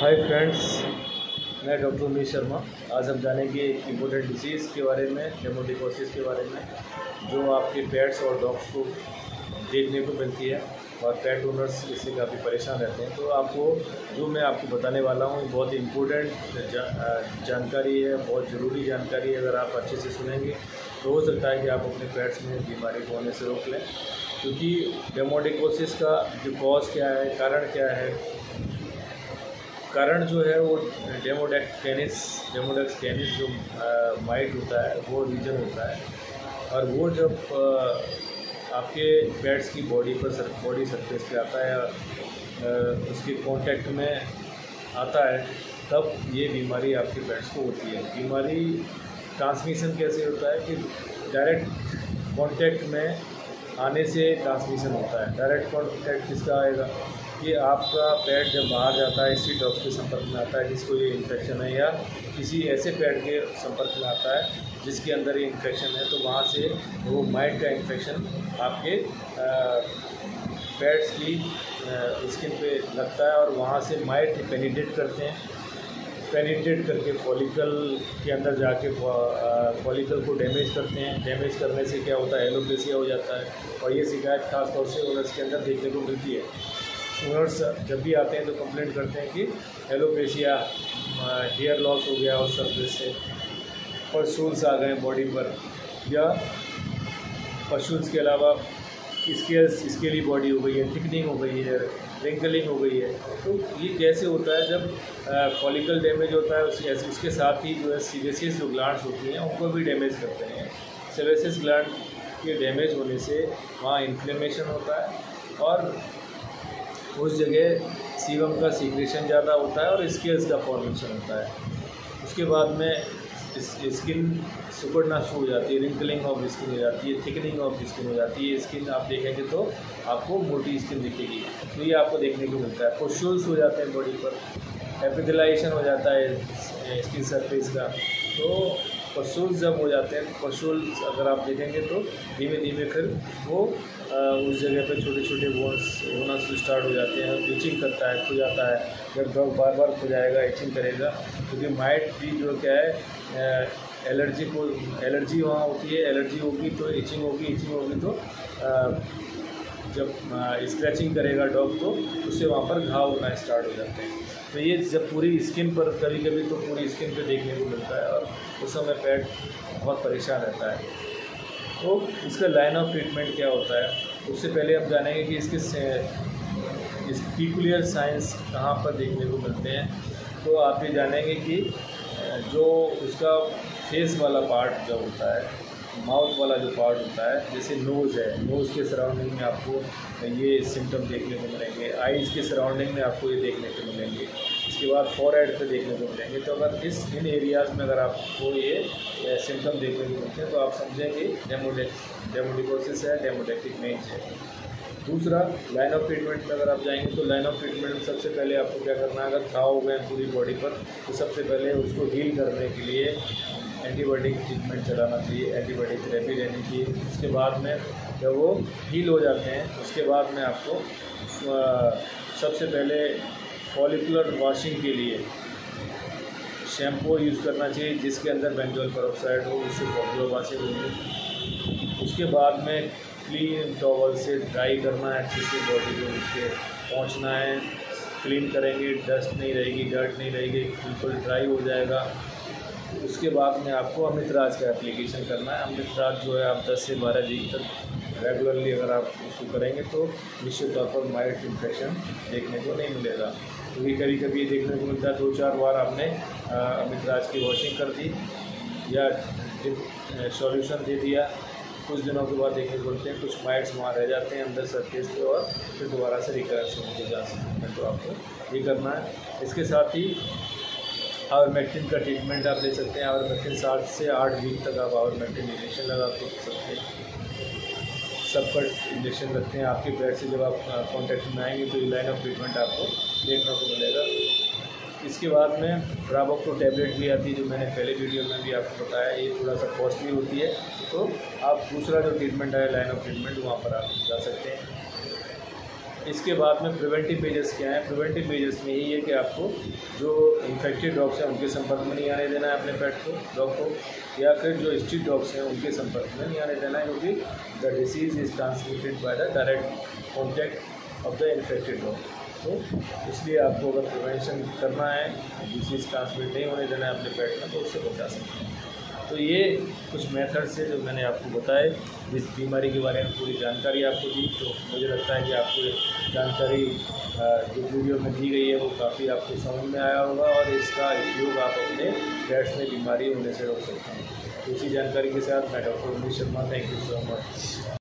Hi friends, मैं doctor Umesh Sharma. आज हम जानेंगे एक इम्पोर्टेंट डिसीज़ के बारे में, डेमोडिकोसिस के बारे में, जो आपके पेट्स और डॉग्स को देखने को मिलती है और पेट ओनर्स इससे काफ़ी परेशान रहते हैं। तो आपको जो मैं आपको बताने वाला हूँ बहुत इम्पोर्टेंट जानकारी है, बहुत ज़रूरी जानकारी है। अगर आप अच्छे से सुनेंगे तो हो सकता है कि आप अपने पेट्स में बीमारी को होने से रोक लें, क्योंकि डेमोडिकोसिस का जो कॉज क्या है, कारण क्या है। कारण जो है वो डेमोडेक्स कैनिस जो माइट होता है वो रीजन होता है, और वो जब आपके पेट्स की बॉडी सरफेस पे आता है या उसके कांटेक्ट में आता है, तब ये बीमारी आपके पेट्स को होती है। बीमारी ट्रांसमिशन कैसे होता है कि डायरेक्ट कांटेक्ट में आने से ट्रांसमिशन होता है। डायरेक्ट कांटेक्ट किसका आएगा कि आपका पेट जब बाहर जाता है, स्ट्रीट डॉग्स के संपर्क में आता है जिसको ये इन्फेक्शन है, या किसी ऐसे पेट के संपर्क में आता है जिसके अंदर ये इन्फेक्शन है, तो वहाँ से वो माइट का इन्फेक्शन आपके पेट्स की स्किन पे लगता है, और वहाँ से माइट पेनिट्रेट करके फॉलिकल के अंदर जाके फॉलिकल को डैमेज करते हैं। डैमेज करने से क्या होता है, एलोपेसिया हो जाता है, और ये शिकायत खास तौर से ओनर्स के अंदर देखने को मिलती है। ओनर्स जब भी आते हैं तो कंप्लेंट करते हैं कि एलोपेसिया, हेयर लॉस हो गया उस सरफेस से, पस्टूल्स आ गए बॉडी पर, या पस्टूल्स के अलावा स्केली बॉडी हो गई है, थिकनिंग हो गई है, रिंकलिंग हो गई है। तो ये कैसे होता है जब फॉलिकल डैमेज होता है, उसके साथ ही जो है सीवेसियस जो ग्लैंड्स होती हैं उनको भी डैमेज करते हैं। सीवेसियस ग्लैंड के डैमेज होने से वहाँ इन्फ्लेमेशन होता है, और उस जगह सीबम का सीक्रेशन ज़्यादा होता है और स्केल्स का फॉर्मेशन होता है। उसके बाद में स्किन सिकुड़ना शुरू हो जाती है, रिंकलिंग ऑफ स्किन हो जाती है, थिकनिंग ऑफ स्किन हो जाती है। स्किन आप देखेंगे तो आपको मोटी स्किन दिखेगी, तो ये आपको देखने को मिलता है। पुस्टूल्स हो जाते हैं बॉडी पर, एपिथेलाइजेशन हो जाता है स्किन सरफेस का। तो पस्टूल्स जब हो जाते हैं, तो पस्टूल्स अगर आप देखेंगे तो धीमे धीमे फिर वो उस जगह पे छोटे छोटे बोन्स होना स्टार्ट हो जाते हैं, इचिंग करता है, खो जाता है। जब डॉग बार बार खो जाएगा, इचिंग करेगा, क्योंकि माइट भी जो क्या है एलर्जी वहाँ होती है। एलर्जी होगी तो इचिंग होगी तो जब स्क्रैचिंग करेगा डॉग तो उससे वहाँ पर घाव होना स्टार्ट हो जाते हैं। तो ये जब पूरी स्किन पर, कभी कभी तो पूरी स्किन पे देखने को मिलता है, और उस समय पेट बहुत परेशान रहता है। तो इसका लाइन ऑफ ट्रीटमेंट क्या होता है, उससे पहले हम जानेंगे कि इसके पीकुलियर साइंस कहाँ पर देखने को मिलते हैं। तो आप ये जानेंगे कि जो उसका फेस वाला पार्ट जो होता है, माउथ वाला जो पार्ट होता है, जैसे नोज़ है, नोज़ के सराउंडिंग में आपको ये सिम्टम देखने को मिलेंगे। आइज़ के सराउंडिंग में आपको ये देखने को मिलेंगे। इसके बाद फॉरहेड पे देखने को मिलेंगे। तो अगर इन एरियाज़ में अगर आपको ये सिम्टम देखने को मिलते हैं तो आप समझेंगे डेमोडिकोसिस है, डेमोडेक्टिक मेंज है। दूसरा, लाइन ऑफ ट्रीटमेंट में अगर आप जाएंगे तो लाइन ऑफ ट्रीटमेंट में सबसे पहले आपको क्या करना है, अगर घाव हो गए पूरी बॉडी पर, तो सबसे पहले उसको हील करने के लिए एंटीबायोटिक ट्रीटमेंट चलाना चाहिए, एंटीबायोटिक थेरेपी लेनी चाहिए। उसके बाद में जब वो हील हो जाते हैं, उसके बाद में आपको सबसे पहले फॉलिकुलर वॉशिंग के लिए शैम्पू यूज़ करना चाहिए जिसके अंदर बेंजोल पेरोक्साइड हो, उससे फॉलिकुलर वॉशिंग होगी। उसके बाद में क्लीन टॉवल से ड्राई करना है अच्छे से बॉडी को, उसके पहुँचना है। क्लीन करेंगे, डस्ट नहीं रहेगी, डर्ट नहीं रहेगी, बिल्कुल ड्राई हो जाएगा। उसके बाद में आपको अमृतराज का एप्लीकेशन करना है। अमृतराज जो है आप 10 से 12 दिन तक रेगुलरली अगर आप उसको करेंगे तो निश्चित तौर पर माइट इन्फेक्शन देखने को नहीं मिलेगा। क्योंकि कभी कभी देखने को मिलता है 2-4 बार आपने अमृतराज की वॉशिंग कर दी या सॉल्यूशन दे दिया, कुछ दिनों के बाद देखने को मिलते हैं कुछ माइट्स वहाँ रह जाते हैं अंदर सरफेस पे, और फिर दोबारा से रिकरेंस होने के चांस हैं। तो आपको ये करना है। इसके साथ ही आवर्मेक्टिन का ट्रीटमेंट आप ले सकते हैं। आवर्मेक्टिन 7 से 8 वीक तक आप आवर्मेक्टिन इंजेक्शन लगा सकते हैं। सबका इंजेक्शन लगते हैं आपके पेट से। जब आप कॉन्टैक्ट में आएंगे तो ये लाइन ऑफ ट्रीटमेंट आपको देखने को मिलेगा। इसके बाद में ड्राबोक्टो टैबलेट भी आती है, जो मैंने पहले वीडियो में भी आपको बताया। ये थोड़ा सा कॉस्टली होती है, तो आप दूसरा जो ट्रीटमेंट है, लाइन ऑफ ट्रीटमेंट, वहाँ पर आप जा सकते हैं। इसके बाद में प्रिवेंटिव मेजर्स क्या हैं? प्रिवेंटिव मेजर्स में यही है कि आपको जो इन्फेक्टेड डॉग्स हैं उनके संपर्क में नहीं आने देना है अपने पेट को, डॉग को, या फिर जो स्ट्रीट डॉग्स हैं उनके संपर्क में नहीं आने देना है, क्योंकि the disease is transmitted by the direct contact of the infected dog. तो इसलिए आपको अगर प्रिवेंशन करना है, डिसीज़ ट्रांसमिट नहीं होने देना है अपने पेट में, तो उससे बचा सकते हैं। तो ये कुछ मेथड्स है जो मैंने आपको बताए, इस बीमारी के बारे में पूरी जानकारी आपको दी। तो मुझे लगता है कि आपको ये जानकारी जो वीडियो में दी गई है वो काफ़ी आपको समझ में आया होगा, और इसका उपयोग आप अपने पेट्स में बीमारी होने से रोक सकते हैं। तो इसी जानकारी के साथ मैं doctor Umesh Sharma, thank you so much.